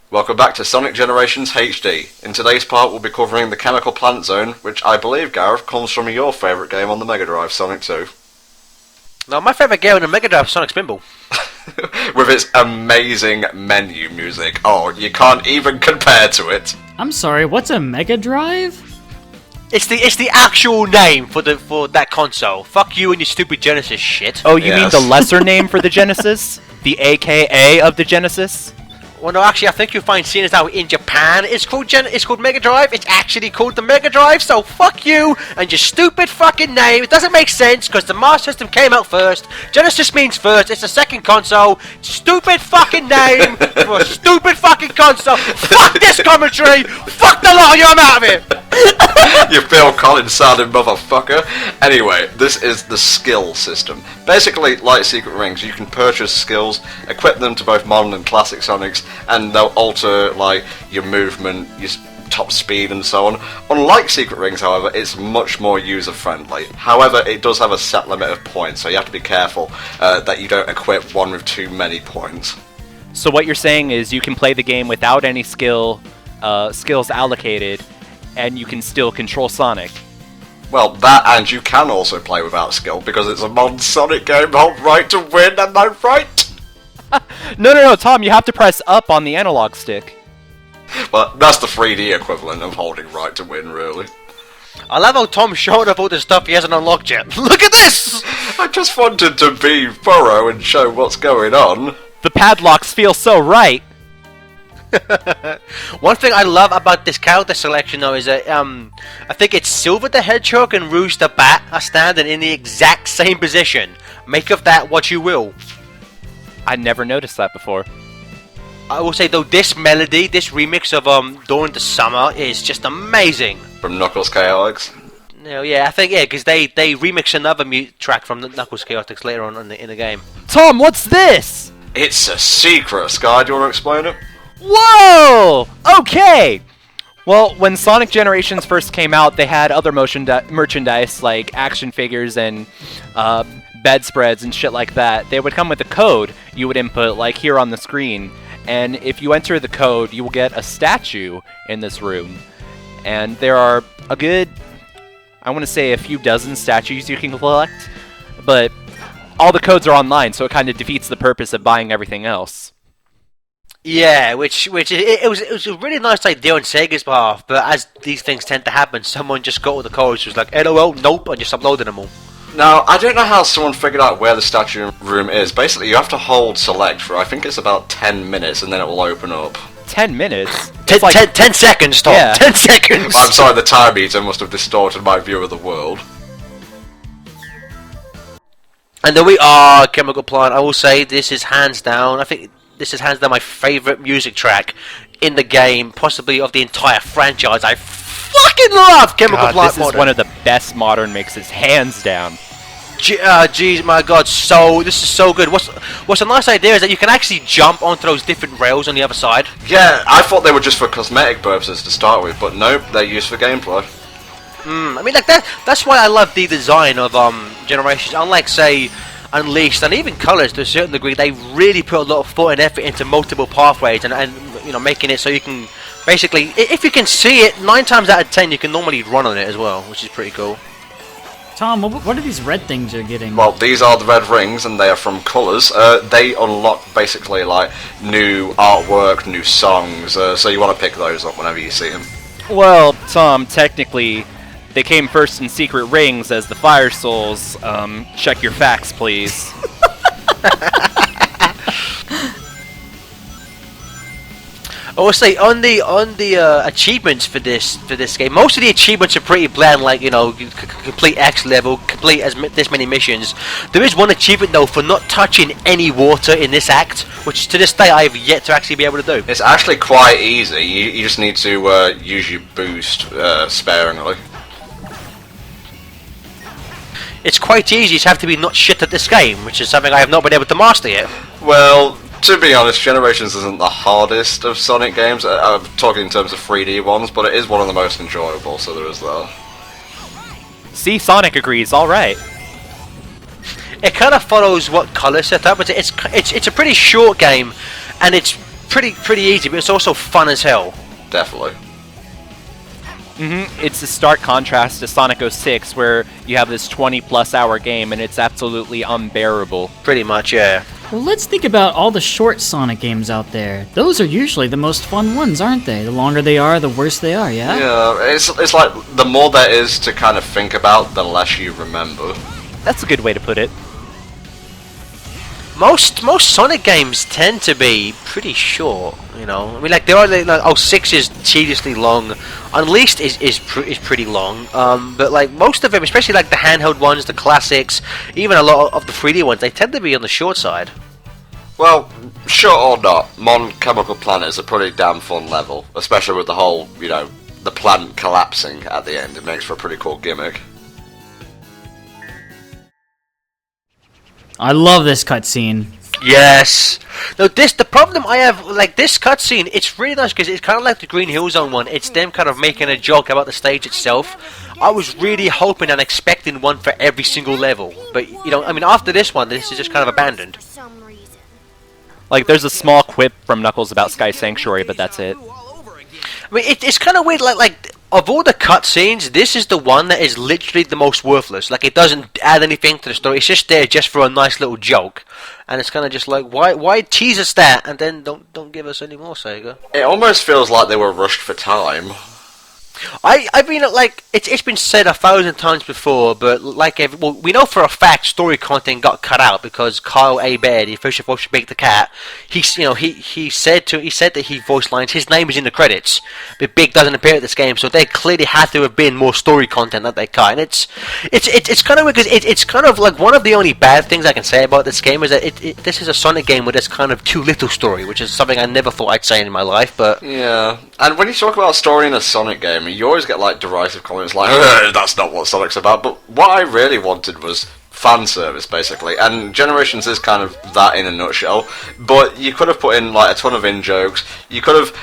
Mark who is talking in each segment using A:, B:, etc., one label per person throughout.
A: Welcome back to Sonic Generations HD. In today's part we'll be covering the Chemical Plant Zone, which I believe, Gareth, comes from your favourite game on the Mega Drive, Sonic 2.
B: No, my favourite game on the Mega Drive is Sonic Spinball.
A: With its amazing menu music. Oh, you can't even compare to it.
C: I'm sorry, what's a Mega Drive?
B: It's the actual name for that console. Fuck you and your stupid Genesis shit.
D: Oh, you mean the lesser name for the Genesis? The AKA of the Genesis?
B: Well, no, actually, I think you'll find, seeing as how in Japan it's called Mega Drive, it's actually called the Mega Drive, so fuck you and your stupid fucking name. It doesn't make sense, because the Master System came out first. Genesis means first, it's the second console. Stupid fucking name for a stupid fucking console. Fuck this commentary! Fuck the lot of you, I'm out of here!
A: You Phil Collins sounding motherfucker. Anyway, this is the skill system. Basically, like Secret Rings, you can purchase skills, equip them to both modern and classic Sonics, and they'll alter like your movement, your top speed and so on. Unlike Secret Rings, however, it's much more user-friendly. However, it does have a set limit of points, so you have to be careful that you don't equip one with too many points.
D: So what you're saying is you can play the game without any skills allocated, and you can still control Sonic.
A: Well, that, and you can also play without skill, because it's a modern Sonic game, hold right to win, am I right?
D: No, Tom, you have to press up on the analog stick.
A: Well, that's the 3D equivalent of holding right to win, really.
B: I love how Tom's showing up all the stuff he hasn't unlocked yet. Look at this!
A: I just wanted to be thorough and show what's going on.
D: The padlocks feel so right.
B: One thing I love about this character selection though is that I think it's Silver the Hedgehog and Rouge the Bat are standing in the exact same position. Make of that what you will.
D: I never noticed that before.
B: I will say though, this melody, this remix of During the Summer is just amazing.
A: From Knuckles Chaotix.
B: No, yeah, I think because they remix another track from the Knuckles Chaotix later on in the game.
D: Tom, what's this?
A: It's a secret, Sky. Do you want to explain it?
D: Whoa! Okay! Well, when Sonic Generations first came out, they had other merchandise like action figures and bedspreads and shit like that. They would come with a code you would input, like here on the screen. And if you enter the code, you will get a statue in this room. And there are a good, I want to say a few dozen statues you can collect. But all the codes are online, so it kind of defeats the purpose of buying everything else.
B: Yeah, which it was a really nice idea on Sega's behalf, but as these things tend to happen, someone just got all the codes, was like, LOL, nope, and just uploaded them all.
A: Now, I don't know how someone figured out where the statue room is. Basically, you have to hold select for, I think it's about 10 minutes, and then it will open up.
D: 10 minutes?
B: 10 seconds, Tom.
D: Yeah.
B: 10 seconds!
A: I'm sorry, the time meter must have distorted my view of the world.
B: And then we are Chemical Plant. I will say this is hands down, I think this is hands down my favourite music track in the game, possibly of the entire franchise. I fucking love Chemical Plant
D: This is one of the best modern mixes, hands down.
B: Jeez, my god, this is so good. What's a nice idea is that you can actually jump onto those different rails on the other side.
A: Yeah, I thought they were just for cosmetic purposes to start with, but nope, they're used for gameplay.
B: I mean, like that's why I love the design of Generations. Unlike, say, Unleashed and even Colors to a certain degree, they really put a lot of thought and effort into multiple pathways and you know, making it so you can basically, if you can see it, 9 times out of 10 you can normally run on it as well, which is pretty cool.
C: Tom, what are these red things you're getting?
A: Well, these are the red rings, and they are from Colors. They unlock basically like new artwork, new songs, so you want to pick those up whenever you see them.
D: Well, Tom, technically, they came first in Secret Rings as the Fire Souls. Check your facts, please.
B: I will say on the achievements for this game, most of the achievements are pretty bland, like, you know, complete X level, complete this many missions. There is one achievement though for not touching any water in this act, which to this day I have yet to actually be able to do.
A: It's actually quite easy. You just need to use your boost sparingly.
B: It's quite easy. You just have to be not shit at this game, which is something I have not been able to master yet.
A: Well, to be honest, Generations isn't the hardest of Sonic games. I'm talking in terms of 3D ones, but it is one of the most enjoyable, so there is that.
D: See, Sonic agrees, alright.
B: It kind of follows what Color set up, but it's a pretty short game, and it's pretty easy, but it's also fun as hell.
A: Definitely.
D: It's a stark contrast to Sonic 06, where you have this 20-plus hour game, and it's absolutely unbearable.
B: Pretty much, yeah.
C: Well, let's think about all the short Sonic games out there. Those are usually the most fun ones, aren't they? The longer they are, the worse they are, yeah?
A: Yeah, it's like the more there is to kind of think about, the less you remember.
D: That's a good way to put it.
B: Most Sonic games tend to be pretty short, you know. I mean, like there are like 06 is tediously long, Unleashed is pretty long, but like most of them, especially like the handheld ones, the classics, even a lot of the 3D ones, they tend to be on the short side.
A: Well, short or not, Mon Chemical Planet is a pretty damn fun level, especially with the whole, you know, the planet collapsing at the end. It makes for a pretty cool gimmick.
C: I love this cutscene.
B: Yes. Now the problem I have, like this cutscene, it's really nice because it's kind of like the Green Hill Zone one. It's them kind of making a joke about the stage itself. I was really hoping and expecting one for every single level, but you know, I mean, after this one, this is just kind of abandoned.
D: Like, there's a small quip from Knuckles about Sky Sanctuary, but that's it.
B: I mean, it's kind of weird, like of all the cutscenes, this is the one that is literally the most worthless. Like, it doesn't add anything to the story. It's just there just for a nice little joke, and it's kind of just like, why tease us that and then don't give us any more, Sega?
A: It almost feels like they were rushed for time.
B: I mean, like, it's been said 1,000 times before, but like, well, we know for a fact story content got cut out because Kyle A. Baird, the official voice of Big the Cat, he said that he voice lines, his name is in the credits, but Big doesn't appear at this game, so there clearly had to have been more story content that they cut, and it's kind of weird because it's kind of like one of the only bad things I can say about this game is that this is a Sonic game with this kind of too little story, which is something I never thought I'd say in my life, but
A: yeah. And when you talk about story in a Sonic game, you always get like derisive comments like, that's not what Sonic's about. But what I really wanted was fan service, basically, and Generations is kind of that in a nutshell. But you could have put in like a ton of in-jokes. You could have...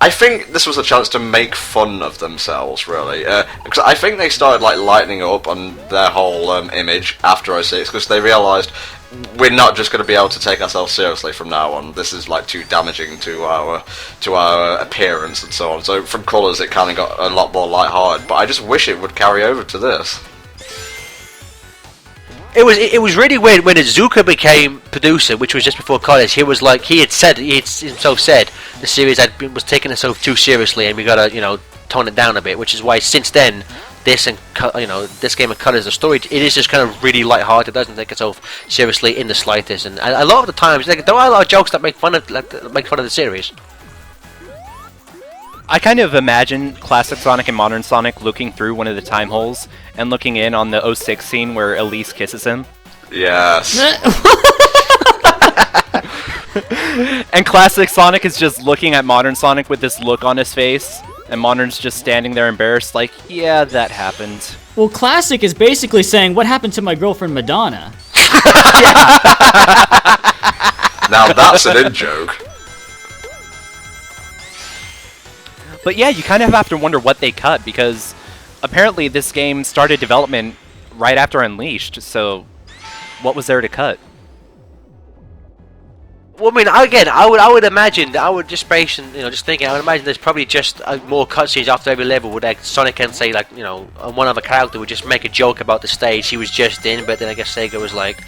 A: I think this was a chance to make fun of themselves, really, because I think they started like lightening up on their whole image after 06, because they realised we're not just going to be able to take ourselves seriously from now on. This is like too damaging to our appearance and so on. So from Colours it kind of got a lot more lighthearted, but I just wish it would carry over to this.
B: It was really weird when Izuka became producer, which was just before college. He was like, he himself said the series was taking itself too seriously, and we gotta, you know, tone it down a bit. Which is why since then, this and this game of Colors, the story, it is just kind of really lighthearted. It doesn't take itself seriously in the slightest, and a lot of the times, like, there are a lot of jokes that make fun of the series.
D: I kind of imagine classic Sonic and modern Sonic looking through one of the time holes and looking in on the 06 scene where Elise kisses him.
A: Yes.
D: And classic Sonic is just looking at modern Sonic with this look on his face, and modern's just standing there embarrassed like, yeah, that happened.
C: Well, Classic is basically saying, what happened to my girlfriend Madonna?
A: Now that's an in-joke.
D: But yeah, you kind of have to wonder what they cut, because apparently this game started development right after Unleashed, so what was there to cut?
B: Well, I mean, again, I would imagine that I would just base, just thinking, I would imagine there's probably just more cutscenes after every level where like, Sonic can say, like, one other character would just make a joke about the stage he was just in, but then I guess Sega was like,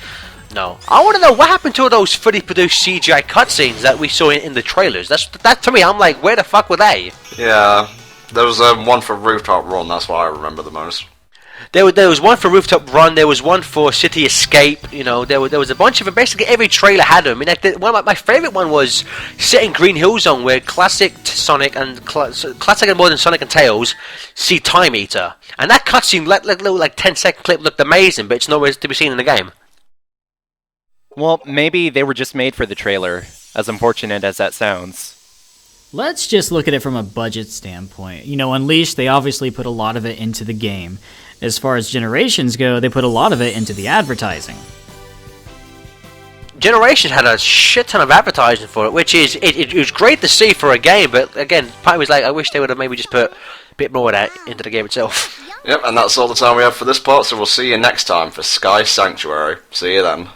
B: no. I want to know what happened to all those fully produced CGI cutscenes that we saw in the trailers. That to me, I'm like, where the fuck were they?
A: Yeah, there was one for Rooftop Run, that's what I remember the most.
B: There was one for Rooftop Run, there was one for City Escape, there was a bunch of them. Basically every trailer had them. I mean, like, my favourite one was set in Green Hill Zone, where classic Sonic and modern Sonic and Tails see Time Eater. And that cutscene, little 10-second clip, looked amazing, but it's nowhere to be seen in the game.
D: Well, maybe they were just made for the trailer, as unfortunate as that sounds.
C: Let's just look at it from a budget standpoint. Unleashed, they obviously put a lot of it into the game. As far as Generations go, they put a lot of it into the advertising.
B: Generations had a shit ton of advertising for it, which is, it was great to see for a game, but again, part of me was like, I wish they would have maybe just put a bit more of that into the game itself.
A: Yep, and that's all the time we have for this part, so we'll see you next time for Sky Sanctuary. See you then.